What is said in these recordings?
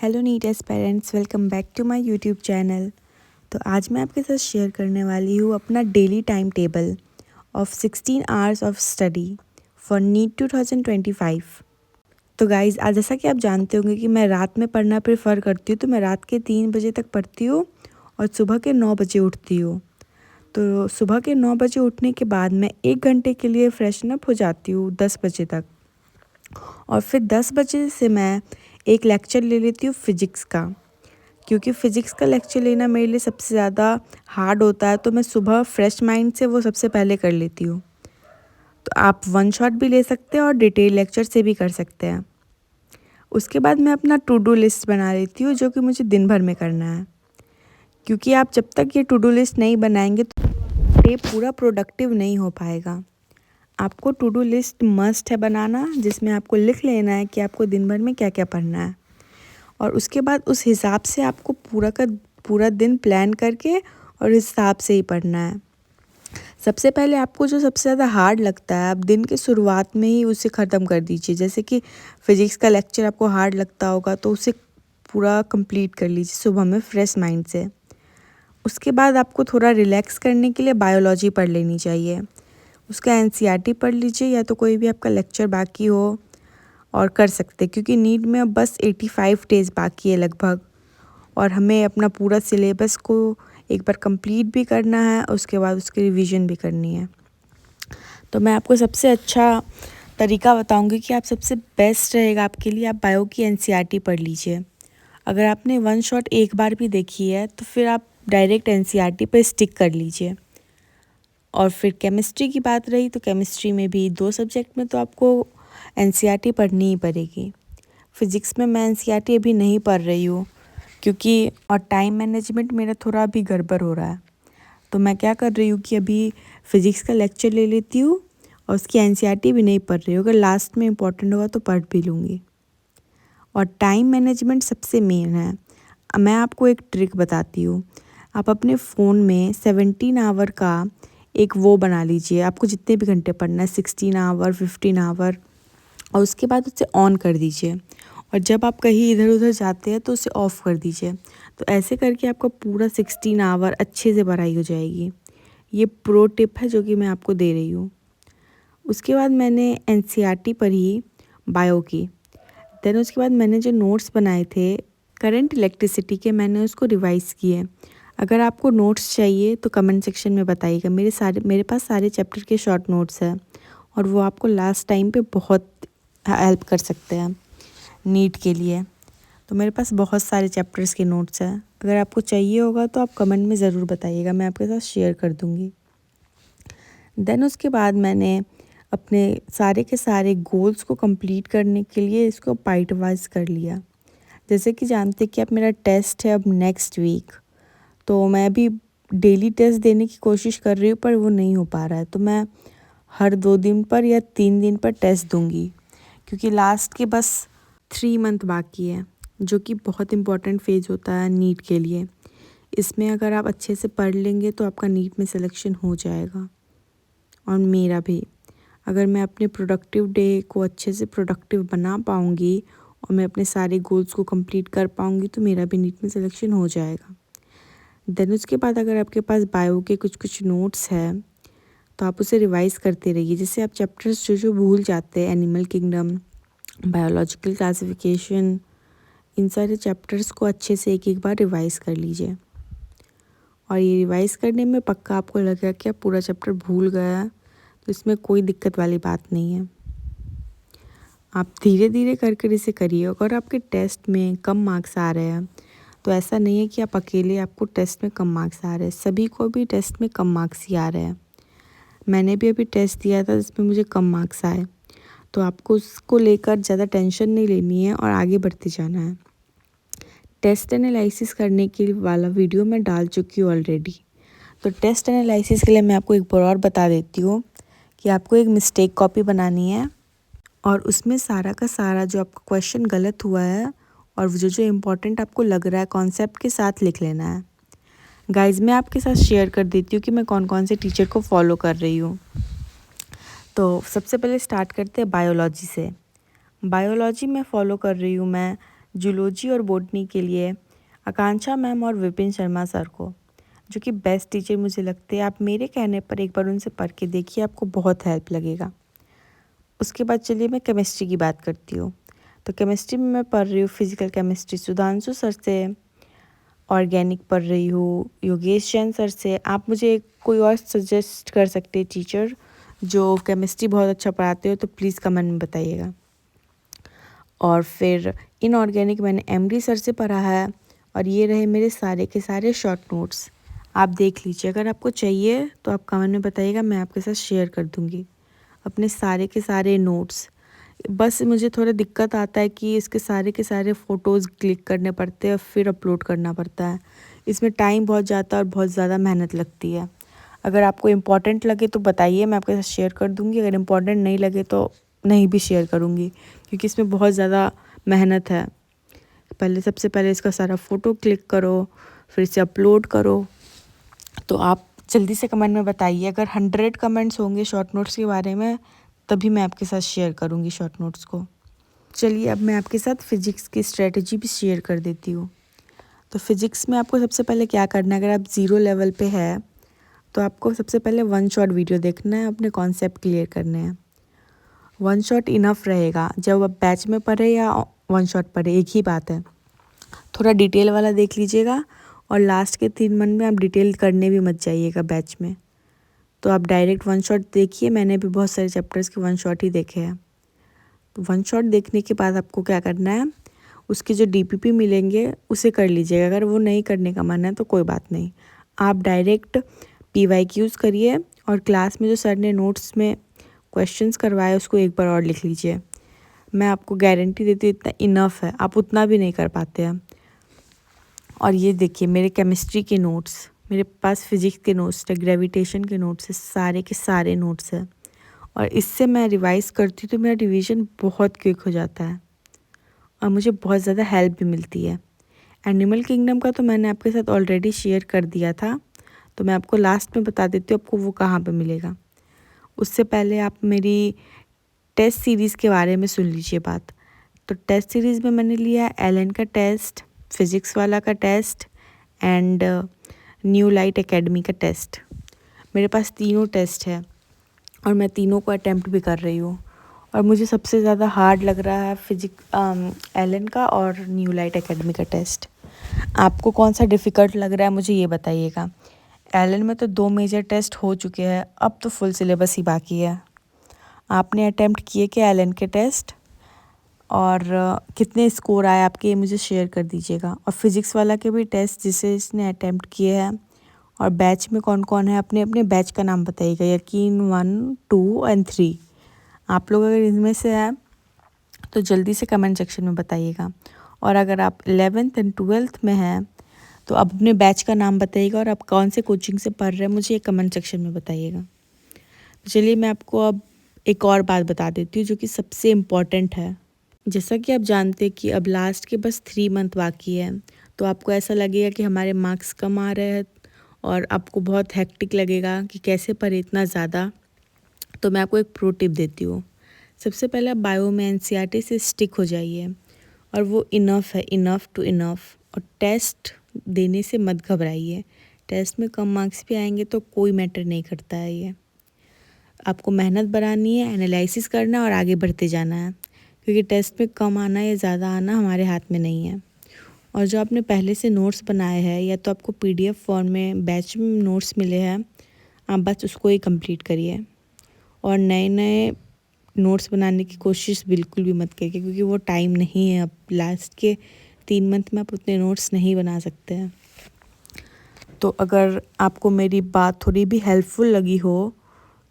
Hello NEET aspirants, welcome back to my YouTube channel. तो आज मैं आपके साथ शेयर करने वाली हूँ अपना daily time table of 16 hours of study for NEET 2025। तो गाइज़, आज जैसा कि आप जानते होंगे कि मैं रात में पढ़ना प्रेफर करती हूँ, तो मैं रात के 3 बजे तक पढ़ती हूँ और सुबह के 9 बजे उठती हूँ। तो सुबह के 9 बजे उठने के बाद मैं 1 घंटे के लिए फ्रेशन अप हो जाती हूँ 10 बजे तक, और फिर 10 बजे से मैं एक लेक्चर ले लेती हूँ फ़िज़िक्स का, क्योंकि फ़िज़िक्स का लेक्चर लेना मेरे लिए सबसे ज़्यादा हार्ड होता है। तो मैं सुबह फ्रेश माइंड से वो सबसे पहले कर लेती हूँ। तो आप वन शॉट भी ले सकते हैं और डिटेल लेक्चर से भी कर सकते हैं। उसके बाद मैं अपना टू डू लिस्ट बना लेती हूँ, जो कि मुझे दिन भर में करना है, क्योंकि आप जब तक ये टू डू लिस्ट नहीं बनाएंगे तो डे पूरा प्रोडक्टिव नहीं हो पाएगा। आपको टू डू लिस्ट मस्ट है बनाना, जिसमें आपको लिख लेना है कि आपको दिन भर में क्या क्या पढ़ना है, और उसके बाद उस हिसाब से आपको पूरा का पूरा दिन प्लान करके और इस हिसाब से ही पढ़ना है। सबसे पहले आपको जो सबसे ज़्यादा हार्ड लगता है, आप दिन के शुरुआत में ही उसे ख़त्म कर दीजिए। जैसे कि फ़िज़िक्स का लेक्चर आपको हार्ड लगता होगा, तो उसे पूरा कंप्लीट कर लीजिए सुबह में फ्रेश माइंड से। उसके बाद आपको थोड़ा रिलैक्स करने के लिए बायोलॉजी पढ़ लेनी चाहिए। उसका एनसीईआरटी पढ़ लीजिए, या तो कोई भी आपका लेक्चर बाकी हो और कर सकते, क्योंकि नीट में अब बस 85 डेज़ बाकी है लगभग, और हमें अपना पूरा सिलेबस को एक बार कंप्लीट भी करना है, उसके बाद उसकी रिवीजन भी करनी है। तो मैं आपको सबसे अच्छा तरीका बताऊंगी कि आप सबसे बेस्ट रहेगा आपके लिए, आप बायो की एनसीईआरटी पढ़ लीजिए। अगर आपने वन शॉट एक बार भी देखी है तो फिर आप डायरेक्ट एनसीईआरटी पर स्टिक कर लीजिए। और फिर केमिस्ट्री की बात रही, तो केमिस्ट्री में भी 2 सब्जेक्ट में तो आपको एनसीईआरटी पढ़नी ही पड़ेगी। फ़िज़िक्स में मैं एनसीईआरटी अभी नहीं पढ़ रही हूँ, क्योंकि और टाइम मैनेजमेंट मेरा थोड़ा अभी गड़बड़ हो रहा है। तो मैं क्या कर रही हूँ कि अभी फ़िज़िक्स का लेक्चर ले लेती हूँ और उसकी एनसीईआरटी भी नहीं पढ़ रही हूँ। अगर लास्ट में इम्पोर्टेंट होगा तो पढ़ भी लूँगी। और टाइम मैनेजमेंट सबसे मेन है। मैं आपको एक ट्रिक बताती हूँ। आप अपने फ़ोन में 17 आवर का एक वो बना लीजिए, आपको जितने भी घंटे पढ़ना है, 16 आवर, 15 आवर, और उसके बाद उसे ऑन कर दीजिए, और जब आप कहीं इधर उधर जाते हैं तो उसे ऑफ़ कर दीजिए। तो ऐसे करके आपका पूरा 16 आवर अच्छे से पढ़ाई हो जाएगी। ये प्रो टिप है जो कि मैं आपको दे रही हूँ। उसके बाद मैंने एनसीईआरटी पढ़ी बायो की। देन उसके बाद मैंने जो नोट्स बनाए थे करंट इलेक्ट्रिसिटी के, मैंने उसको रिवाइज़ किए। अगर आपको नोट्स चाहिए तो कमेंट सेक्शन में बताइएगा। मेरे पास सारे चैप्टर के शॉर्ट नोट्स हैं, और वो आपको लास्ट टाइम पे बहुत हेल्प कर सकते हैं नीट के लिए। तो मेरे पास बहुत सारे चैप्टर्स के नोट्स हैं। अगर आपको चाहिए होगा तो आप कमेंट में ज़रूर बताइएगा, मैं आपके साथ शेयर कर दूँगी। देन उसके बाद मैंने अपने सारे के सारे गोल्स को कंप्लीट करने के लिए इसको पार्ट वाइज कर लिया। जैसे कि जानते कि अब मेरा टेस्ट है अब नेक्स्ट वीक, तो मैं अभी डेली टेस्ट देने की कोशिश कर रही हूँ, पर वो नहीं हो पा रहा है। तो मैं हर 2 दिन पर या 3 दिन पर टेस्ट दूँगी, क्योंकि लास्ट के बस 3 मंथ बाकी है, जो कि बहुत इम्पोर्टेंट फेज़ होता है नीट के लिए। इसमें अगर आप अच्छे से पढ़ लेंगे तो आपका नीट में सिलेक्शन हो जाएगा, और मेरा भी। अगर मैं अपने प्रोडक्टिव डे को अच्छे से प्रोडक्टिव बना पाऊँगी और मैं अपने सारे गोल्स को कंप्लीट कर पाऊँगी, तो मेरा भी नीट में सिलेक्शन हो जाएगा। देन उसके बाद अगर आपके पास बायो के कुछ कुछ नोट्स हैं, तो आप उसे रिवाइज़ करते रहिए। जैसे आप चैप्टर्स जो जो भूल जाते हैं, एनिमल किंगडम, बायोलॉजिकल क्लासिफिकेशन, इन सारे चैप्टर्स को अच्छे से एक एक बार रिवाइज़ कर लीजिए। और ये रिवाइज़ करने में पक्का आपको लगेगा कि आप पूरा चैप्टर भूल गए हैं, तो इसमें कोई दिक्कत वाली बात नहीं है। आप धीरे धीरे कर कर इसे करिए। अगर आपके टेस्ट में कम मार्क्स आ रहे हैं, तो ऐसा नहीं है कि आप अकेले आपको टेस्ट में कम मार्क्स आ रहे हैं, सभी को भी टेस्ट में कम मार्क्स ही आ रहे हैं। मैंने भी अभी टेस्ट दिया था जिसमें मुझे कम मार्क्स आए। तो आपको उसको लेकर ज़्यादा टेंशन नहीं लेनी है और आगे बढ़ते जाना है। टेस्ट एनालिसिस करने के वाला वीडियो मैं डाल चुकी हूँ ऑलरेडी। तो टेस्ट एनालिसिस के लिए मैं आपको एक बार और बता देती हूँ कि आपको एक मिस्टेक कॉपी बनानी है, और उसमें सारा का सारा जो आपका क्वेश्चन गलत हुआ है और जो जो इम्पोर्टेंट आपको लग रहा है कॉन्सेप्ट के साथ लिख लेना है। गाइज़, मैं आपके साथ शेयर कर देती हूँ कि मैं कौन कौन से टीचर को फॉलो कर रही हूँ। तो सबसे पहले स्टार्ट करते हैं बायोलॉजी से। बायोलॉजी में फ़ॉलो कर रही हूँ मैं जूलॉजी और बॉटनी के लिए आकांक्षा मैम और विपिन शर्मा सर को, जो कि बेस्ट टीचर मुझे लगते हैं। आप मेरे कहने पर एक बार उनसे पढ़ के देखिए, आपको बहुत हेल्प लगेगा। उसके बाद चलिए मैं केमिस्ट्री की बात करती हूँ। तो केमिस्ट्री में मैं पढ़ रही हूँ फिजिकल केमिस्ट्री सुधांशु सर से, ऑर्गेनिक पढ़ रही हूँ योगेश जैन सर से। आप मुझे कोई और सजेस्ट कर सकते हैं टीचर जो केमिस्ट्री बहुत अच्छा पढ़ाते हो, तो प्लीज़ कमेंट में बताइएगा। और फिर इनऑर्गेनिक मैंने एमडी सर से पढ़ा है, और ये रहे मेरे सारे के सारे शॉर्ट नोट्स। आप देख लीजिए, अगर आपको चाहिए तो आप कमेंट में बताइएगा, मैं आपके साथ शेयर कर दूँगी अपने सारे के सारे नोट्स। बस मुझे थोड़ा दिक्कत आता है कि इसके सारे के सारे फ़ोटोज़ क्लिक करने पड़ते हैं, फिर अपलोड करना पड़ता है। इसमें टाइम बहुत जाता है और बहुत ज़्यादा मेहनत लगती है। अगर आपको इम्पॉर्टेंट लगे तो बताइए, मैं आपके साथ शेयर कर दूँगी। अगर इम्पॉर्टेंट नहीं लगे तो नहीं भी शेयर करूँगी, क्योंकि इसमें बहुत ज़्यादा मेहनत है। सबसे पहले इसका सारा फ़ोटो क्लिक करो, फिर इसे अपलोड करो। तो आप जल्दी से कमेंट में बताइए। अगर 100 कमेंट्स होंगे शॉर्ट नोट्स के बारे में, तभी मैं आपके साथ शेयर करूँगी शॉर्ट नोट्स को। चलिए अब मैं आपके साथ फ़िज़िक्स की स्ट्रेटजी भी शेयर कर देती हूँ। तो फिज़िक्स में आपको सबसे पहले क्या करना है, अगर आप 0 लेवल पे है तो आपको सबसे पहले 1 शॉट वीडियो देखना है, अपने कॉन्सेप्ट क्लियर करने हैं। 1 शॉट इनफ रहेगा, जब आप बैच में पढ़े या 1 शॉट पढ़े एक ही बात है। थोड़ा डिटेल वाला देख लीजिएगा, और लास्ट के 3 मंथ में आप डिटेल करने भी मत जाइएगा बैच में। तो आप डायरेक्ट 1 शॉट देखिए। मैंने भी बहुत सारे चैप्टर्स के 1 शॉट ही देखे हैं। तो 1 शॉट देखने के बाद आपको क्या करना है, उसके जो डीपीपी मिलेंगे उसे कर लीजिएगा। अगर वो नहीं करने का मन है तो कोई बात नहीं, आप डायरेक्ट PYQs करिए, और क्लास में जो सर ने नोट्स में क्वेश्चंस करवाए उसको एक बार और लिख लीजिए। मैं आपको गारंटी देती हूँ इतना इनफ है, आप उतना भी नहीं कर पाते हैं। और ये देखिए मेरे केमिस्ट्री के नोट्स, मेरे पास फिजिक्स के नोट्स है, ग्रेविटेशन के नोट्स है, सारे के सारे नोट्स है। और इससे मैं रिवाइज़ करती हूँ तो मेरा रिवीजन बहुत क्विक हो जाता है, और मुझे बहुत ज़्यादा हेल्प भी मिलती है। एनिमल किंगडम का तो मैंने आपके साथ ऑलरेडी शेयर कर दिया था, तो मैं आपको लास्ट में बता देती हूँ आपको वो कहाँ पे मिलेगा। उससे पहले आप मेरी टेस्ट सीरीज़ के बारे में सुन लीजिए बात। तो टेस्ट सीरीज़ में मैंने लिया है एलन का टेस्ट, फिज़िक्स वाला का test, and New Light Academy का टेस्ट। मेरे पास तीनों टेस्ट है, और मैं तीनों को अटैम्प्ट भी कर रही हूँ। और मुझे सबसे ज़्यादा हार्ड लग रहा है एलन का और न्यू लाइट एकेडमी का टेस्ट। आपको कौन सा डिफ़िकल्ट लग रहा है मुझे ये बताइएगा। एलन में तो 2 मेजर टेस्ट हो चुके हैं, अब तो फुल सिलेबस ही बाकी है। आपने अटैम्प्ट किए क्या एलन के टेस्ट, और कितने स्कोर आए आपके, ये मुझे शेयर कर दीजिएगा। और फिज़िक्स वाला के भी टेस्ट जिसे इसने अटैम्प्ट किए हैं, और बैच में कौन कौन है, अपने अपने बैच का नाम बताइएगा, यकीन 1, 2 एंड 3। आप लोग अगर इनमें से हैं तो जल्दी से कमेंट सेक्शन में बताइएगा। और अगर आप 11th एंड 12th में हैं तो आप अपने बैच का नाम बताइएगा, और आप कौन से कोचिंग से पढ़ रहे हैं मुझे कमेंट सेक्शन में बताइएगा। तो चलिए मैं आपको अब एक और बात बता देती हूँ जो कि सबसे इम्पॉर्टेंट है। जैसा कि आप जानते हैं कि अब लास्ट के बस 3 मंथ बाकी है, तो आपको ऐसा लगेगा कि हमारे मार्क्स कम आ रहे हैं, और आपको बहुत हेक्टिक लगेगा कि कैसे पढ़े इतना ज़्यादा। तो मैं आपको एक प्रो टिप देती हूँ। सबसे पहले आप बायो में NCERT से स्टिक हो जाइए, और वो इनफ है, इनफ टू इनफ। और टेस्ट देने से मत घबराइए, टेस्ट में कम मार्क्स भी आएंगे तो कोई मैटर नहीं करता है। ये आपको मेहनत बढ़ानी है, एनालिसिस करना और आगे बढ़ते जाना है, क्योंकि टेस्ट में कम आना या ज़्यादा आना हमारे हाथ में नहीं है। और जो आपने पहले से नोट्स बनाए हैं, या तो आपको PDF फॉर्म में बैच में नोट्स मिले हैं, आप बस उसको ही कंप्लीट करिए। और नए नए नोट्स बनाने की कोशिश बिल्कुल भी मत करिए, क्योंकि वो टाइम नहीं है। अब लास्ट के 3 मंथ में आप उतने नोट्स नहीं बना सकते हैं। तो अगर आपको मेरी बात थोड़ी भी हेल्पफुल लगी हो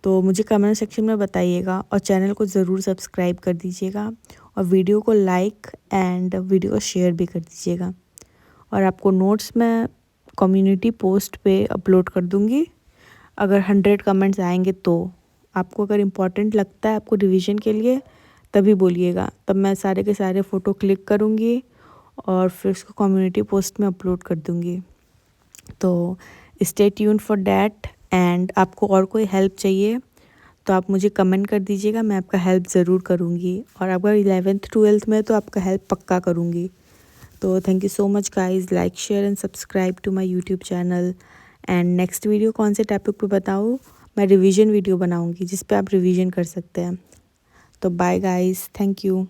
तो मुझे कमेंट सेक्शन में बताइएगा, और चैनल को ज़रूर सब्सक्राइब कर दीजिएगा, और वीडियो को लाइक एंड वीडियो को शेयर भी कर दीजिएगा। और आपको नोट्स मैं कम्युनिटी पोस्ट पे अपलोड कर दूँगी। अगर 100 कमेंट्स आएंगे तो आपको अगर इम्पोर्टेंट लगता है आपको रिवीजन के लिए, तभी बोलिएगा, तब मैं सारे के सारे फ़ोटो क्लिक करूँगी और फिर उसको कम्युनिटी पोस्ट में अपलोड कर दूँगी। तो stay tune for that. And आपको और कोई हेल्प चाहिए तो आप मुझे कमेंट कर दीजिएगा, मैं आपका हेल्प ज़रूर करूँगी। और अगर 11th 12th में तो आपका हेल्प पक्का करूँगी। तो thank you so much guys, like share and subscribe to my YouTube channel. And next video कौन से टॉपिक पे बताऊँ, मैं रिवीजन वीडियो बनाऊँगी जिस पे आप रिवीजन कर सकते हैं। तो बाय गाइस, थैंक यू।